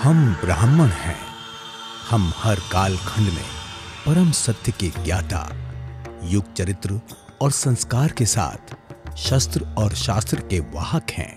हम ब्राह्मण हैं। हम हर काल खंड में परम सत्य के ज्ञाता, युग चरित्र और संस्कार के साथ शस्त्र और शास्त्र के वाहक हैं।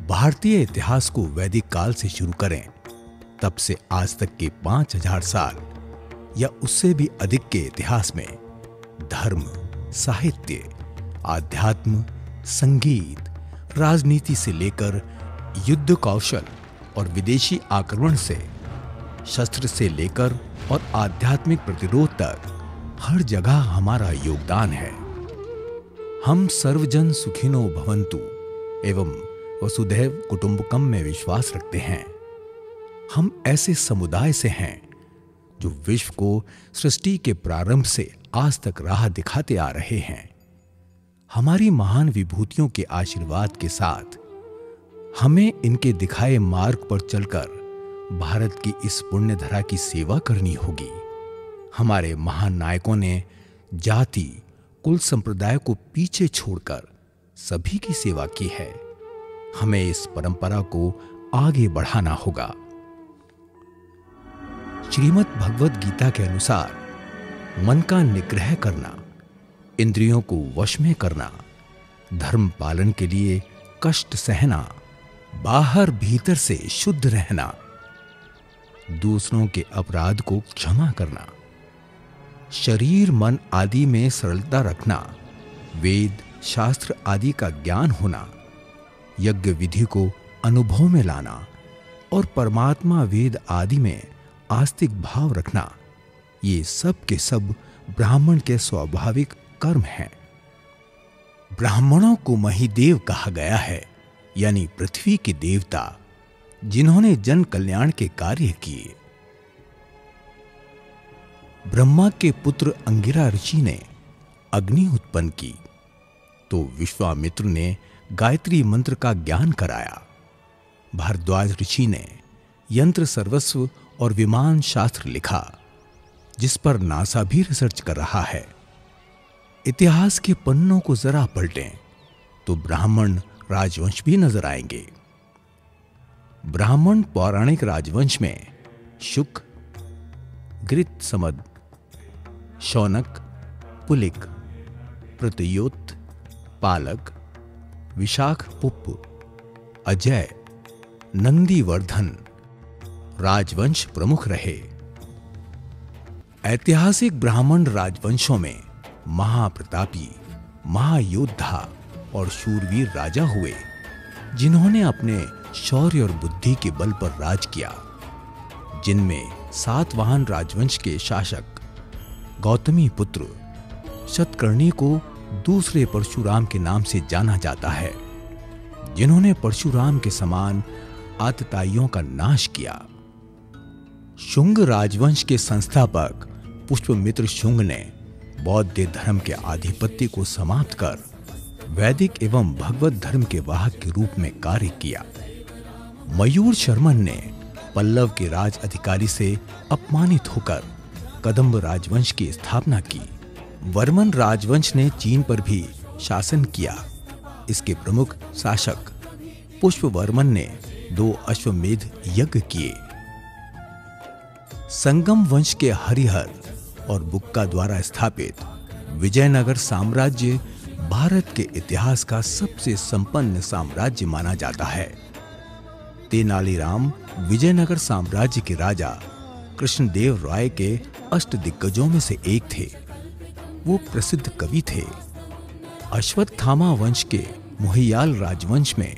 भारतीय इतिहास को वैदिक काल से शुरू करें, तब से आज तक के 5000 साल या उससे भी अधिक के इतिहास में धर्म, साहित्य, आध्यात्म, संगीत, राजनीति से लेकर युद्ध कौशल और विदेशी आक्रमण से, शस्त्र से लेकर और आध्यात्मिक प्रतिरोध तक हर जगह हमारा योगदान है। हम सर्वजन सुखिनो भवन्तु एवं वसुधैव कुटुंबकम में विश्वास रखते हैं। हम ऐसे समुदाय से हैं जो विश्व को सृष्टि के प्रारंभ से आज तक राह दिखाते आ रहे हैं। हमारी महान विभूतियों के आशीर्वाद के साथ हमें इनके दिखाए मार्ग पर चलकर भारत की इस पुण्य धरा की सेवा करनी होगी। हमारे महान नायकों ने जाति, कुल संप्रदाय को पीछे छोड़कर सभी की सेवा की है। हमें इस परंपरा को आगे बढ़ाना होगा। श्रीमद् भगवद गीता के अनुसार मन का निग्रह करना, इंद्रियों को वश में करना, धर्म पालन के लिए कष्ट सहना, बाहर भीतर से शुद्ध रहना, दूसरों के अपराध को क्षमा करना, शरीर मन आदि में सरलता रखना, वेद शास्त्र आदि का ज्ञान होना, यज्ञ विधि को अनुभव में लाना और परमात्मा वेद आदि में आस्तिक भाव रखना, ये सब के सब ब्राह्मण के स्वाभाविक कर्म हैं। ब्राह्मणों को महिदेव कहा गया है, यानी पृथ्वी के देवता, जिन्होंने जन कल्याण के कार्य किए। ब्रह्मा के पुत्र अंगिरा ऋषि ने अग्नि उत्पन्न की, तो विश्वामित्र ने गायत्री मंत्र का ज्ञान कराया। भारद्वाज ऋषि ने यंत्र सर्वस्व और विमान शास्त्र लिखा, जिस पर नासा भी रिसर्च कर रहा है। इतिहास के पन्नों को जरा पलटें तो ब्राह्मण राजवंश भी नजर आएंगे। ब्राह्मण पौराणिक राजवंश में शुक, गृत्समद, शौनक, पुलिक, प्रतयोत, पालक, विशाखपुप्प, अजय, नंदीवर्धन राजवंश प्रमुख रहे। ऐतिहासिक ब्राह्मण राजवंशों में महाप्रतापी, महायोद्धा और शूरवीर राजा हुए, जिन्होंने अपने शौर्य और बुद्धि के बल पर राज किया। जिनमें सातवाहन राजवंश के शासक गौतमी पुत्र शतकर्णी को दूसरे परशुराम के नाम से जाना जाता है, जिन्होंने परशुराम के समान आतताइयों का नाश किया। शुंग राजवंश के संस्थापक पुष्पमित्र शुंग ने बौद्ध धर्म के आधिपत्य को समाप्त कर वैदिक एवं भगवत धर्म के वाहक के रूप में कार्य किया। मयूर शर्मन ने पल्लव के राज अधिकारी से अपमानित होकर कदंब राजवंश की स्थापना की। वर्मन राजवंश ने चीन पर भी शासन किया। इसके प्रमुख शासक पुष्पवर्मन ने 2 अश्वमेध यज्ञ किए। संगम वंश के हरिहर और बुक्का द्वारा स्थापित विजयनगर साम्राज्य भारत के इतिहास का सबसे संपन्न साम्राज्य माना जाता है। तेनालीराम विजयनगर साम्राज्य के राजा कृष्णदेव राय के अष्टदिग्गजों में से एक थे। वो प्रसिद्ध कवि थे। अश्वत्थामा वंश के मोहियाल राजवंश में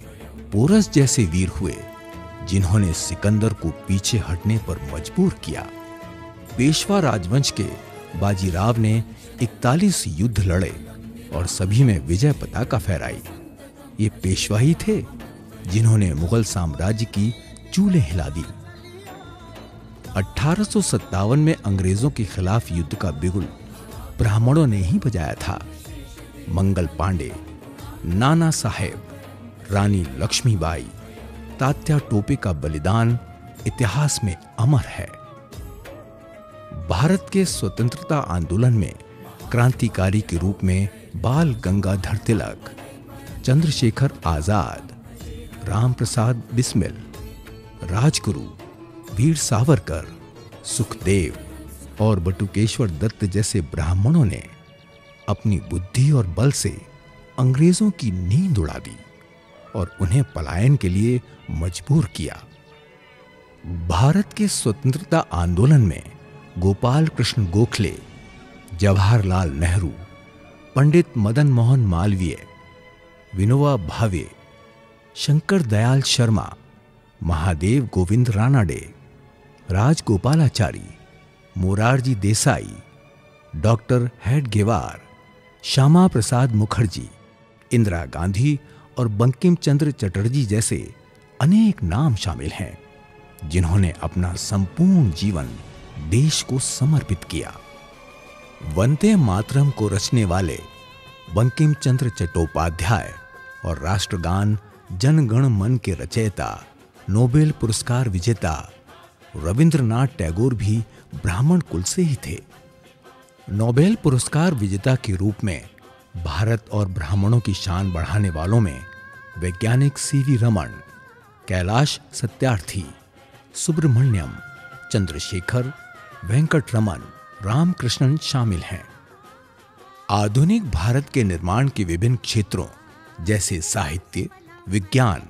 पोरस जैसे वीर हुए, जिन्होंने सिकंदर को पीछे हटने पर मजबूर किया। पेशवा राजवंश के बाजीराव ने 41 युद्ध लड़े और सभी में विजय पताका फहराई। ये पेशवा ही थे जिन्होंने मुगल साम्राज्य की चूलें हिला दी। 1857 में अंग्रेजों के खिलाफ युद्ध का बिगुल ब्राह्मणों ने ही बजाया था। मंगल पांडे, नाना साहेब, रानी लक्ष्मीबाई, तात्या टोपे का बलिदान इतिहास में अमर है। भारत के स्वतंत्रता आंदोलन में क्रांतिकारी के रूप में बाल गंगाधर तिलक, चंद्रशेखर आजाद, राम प्रसाद बिस्मिल, राजगुरु, वीर सावरकर, सुखदेव और बटुकेश्वर दत्त जैसे ब्राह्मणों ने अपनी बुद्धि और बल से अंग्रेजों की नींद उड़ा दी और उन्हें पलायन के लिए मजबूर किया। भारत के स्वतंत्रता आंदोलन में गोपाल कृष्ण गोखले, जवाहरलाल नेहरू, पंडित मदन मोहन मालवीय, विनोबा भावे, शंकर दयाल शर्मा, महादेव गोविंद रानाडे, राजगोपालाचारी, मोरारजी देसाई, डॉक्टर हेडगेवार, श्यामा प्रसाद मुखर्जी, इंदिरा गांधी और बंकिम चंद्र चटर्जी जैसे अनेक नाम शामिल हैं, जिन्होंने अपना संपूर्ण जीवन देश को समर्पित किया। वंदे मातरम को रचने वाले बंकिम चंद्र चट्टोपाध्याय और राष्ट्रगान जन गण मन के रचयिता, नोबेल पुरस्कार विजेता रविंद्रनाथ टैगोर भी ब्राह्मण कुल से ही थे। नोबेल पुरस्कार विजेता के रूप में भारत और ब्राह्मणों की शान बढ़ाने वालों में वैज्ञानिक सीवी रमन, कैलाश सत्यार्थी, सुब्रमण्यम, चंद्रशेखर, वेंकटरमन, रामकृष्णन शामिल हैं। आधुनिक भारत के निर्माण के विभिन्न क्षेत्रों जैसे साहित्य, विज्ञान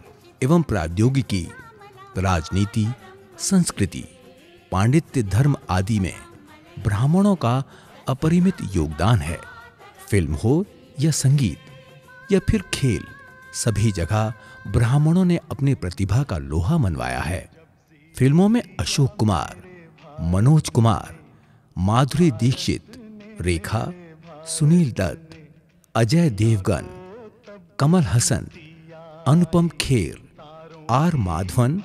एवं प्रौद्योगिकी, राजनीति, संस्कृति, पांडित्य, धर्म आदि में ब्राह्मणों का अपरिमित योगदान है। फिल्म हो या संगीत या फिर खेल, सभी जगह ब्राह्मणों ने अपनी प्रतिभा का लोहा मनवाया है। फिल्मों में अशोक कुमार, मनोज कुमार, माधुरी दीक्षित, रेखा, सुनील दत्त, अजय देवगन, कमल हसन, अनुपम खेर, आर माधवन,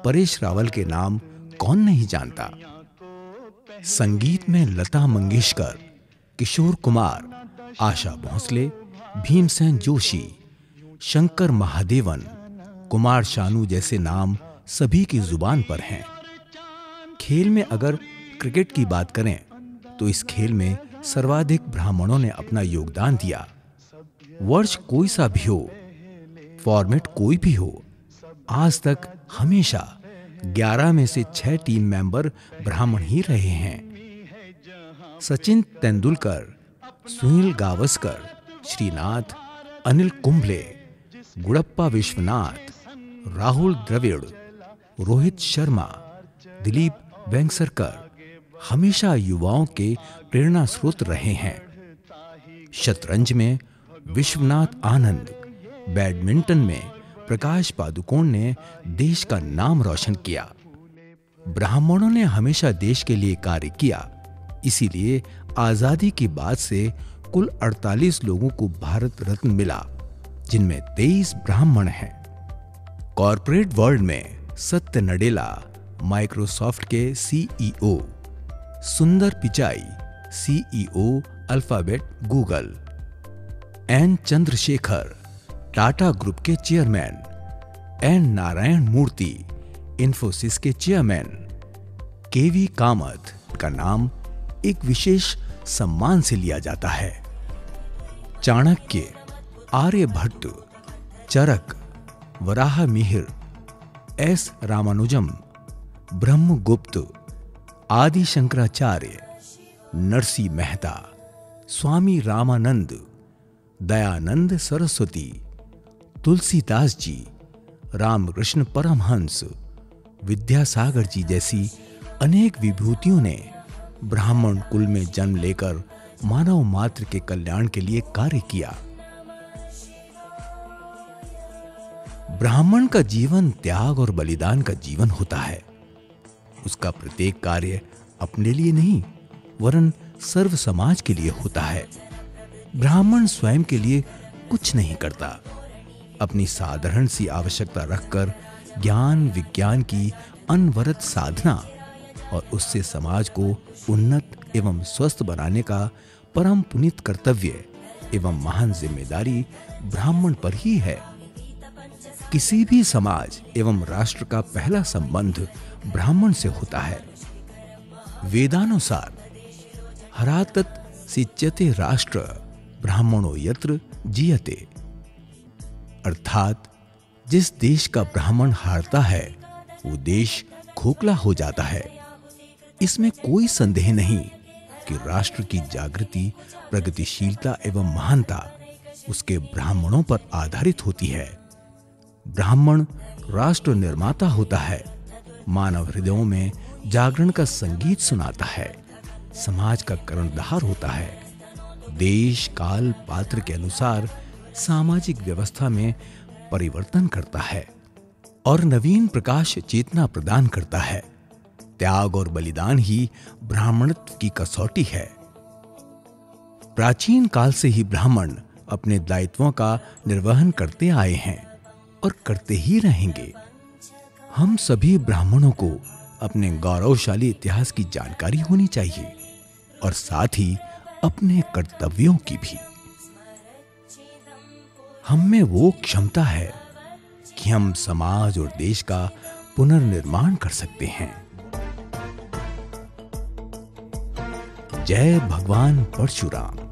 परेश रावल के नाम कौन नहीं जानता। संगीत में लता मंगेशकर, किशोर कुमार, आशा भोसले, भीमसेन जोशी, शंकर महादेवन, कुमार शानू जैसे नाम सभी की जुबान पर हैं। खेल में अगर क्रिकेट की बात करें तो इस खेल में सर्वाधिक ब्राह्मणों ने अपना योगदान दिया। वर्ष कोई सा भी हो, फॉर्मेट कोई भी हो, आज तक हमेशा 11 में से 6 टीम मेंबर ब्राह्मण ही रहे हैं। सचिन तेंदुलकर, सुनील गावस्कर, श्रीनाथ, अनिल कुंबले, गुड़प्पा विश्वनाथ, राहुल द्रविड़, रोहित शर्मा, दिलीप वेंगसरकर हमेशा युवाओं के प्रेरणा स्रोत रहे हैं। शतरंज में विश्वनाथ आनंद, बैडमिंटन में प्रकाश पादुकोण ने देश का नाम रोशन किया। ब्राह्मणों ने हमेशा देश के लिए कार्य किया, इसीलिए आजादी की बाद से कुल 48 लोगों को भारत रत्न मिला, जिनमें 23 ब्राह्मण हैं। कॉर्पोरेट वर्ल्ड में सत्य नडेला, माइक्रोसॉफ्ट के CEO, Sundar Pichai, CEO Alphabet Google, N Chandrashekhar, Tata group के चेयरमैन, एन नारायण मूर्ति, इन्फोसिस के चेयरमैन, केवी कामत का नाम एक विशेष सम्मान से लिया जाता है। चाणक्य, आर्यभट्ट, चरक, वराह मिहिर, एस रामानुजम, ब्रह्मगुप्त, आदि शंकराचार्य, नरसी मेहता, स्वामी रामानंद, दयानंद सरस्वती, तुलसीदास जी, रामकृष्ण परमहंस, विद्यासागर जी जैसी अनेक विभूतियों ने ब्राह्मण कुल में जन्म लेकर मानव मात्र के कल्याण के लिए कार्य किया। ब्राह्मण का जीवन त्याग और बलिदान का जीवन होता है। उसका प्रत्येक कार्य अपने लिए नहीं वरन सर्व समाज के लिए होता है। ब्राह्मण स्वयं के लिए कुछ नहीं करता, अपनी साधारण सी आवश्यकता रखकर ज्ञान विज्ञान की अनवरत साधना और उससे समाज को उन्नत एवं स्वस्थ बनाने का परम पुनीत कर्तव्य एवं महान जिम्मेदारी ब्राह्मण पर ही है। किसी भी समाज एवं राष्ट्र का पहला संबंध ब्राह्मण से होता है। वेदानुसार हरातत सिच्यते राष्ट्र ब्राह्मणो यत्र जीयते, अर्थात जिस देश का ब्राह्मण हारता है वो देश खोखला हो जाता है। इसमें कोई संदेह नहीं कि राष्ट्र की जागृति, प्रगतिशीलता एवं महानता उसके ब्राह्मणों पर आधारित होती है। ब्राह्मण राष्ट्र निर्माता होता है, मानव हृदयों में जागरण का संगीत सुनाता है, समाज का कर्णधार होता है, देश काल पात्र के अनुसार सामाजिक व्यवस्था में परिवर्तन करता है और नवीन प्रकाश चेतना प्रदान करता है। त्याग और बलिदान ही ब्राह्मणत्व की कसौटी है। प्राचीन काल से ही ब्राह्मण अपने दायित्वों का निर्वहन करते आए हैं और करते ही रहेंगे। हम सभी ब्राह्मणों को अपने गौरवशाली इतिहास की जानकारी होनी चाहिए और साथ ही अपने कर्तव्यों की भी। हम में वो क्षमता है कि हम समाज और देश का पुनर्निर्माण कर सकते हैं। जय भगवान परशुराम।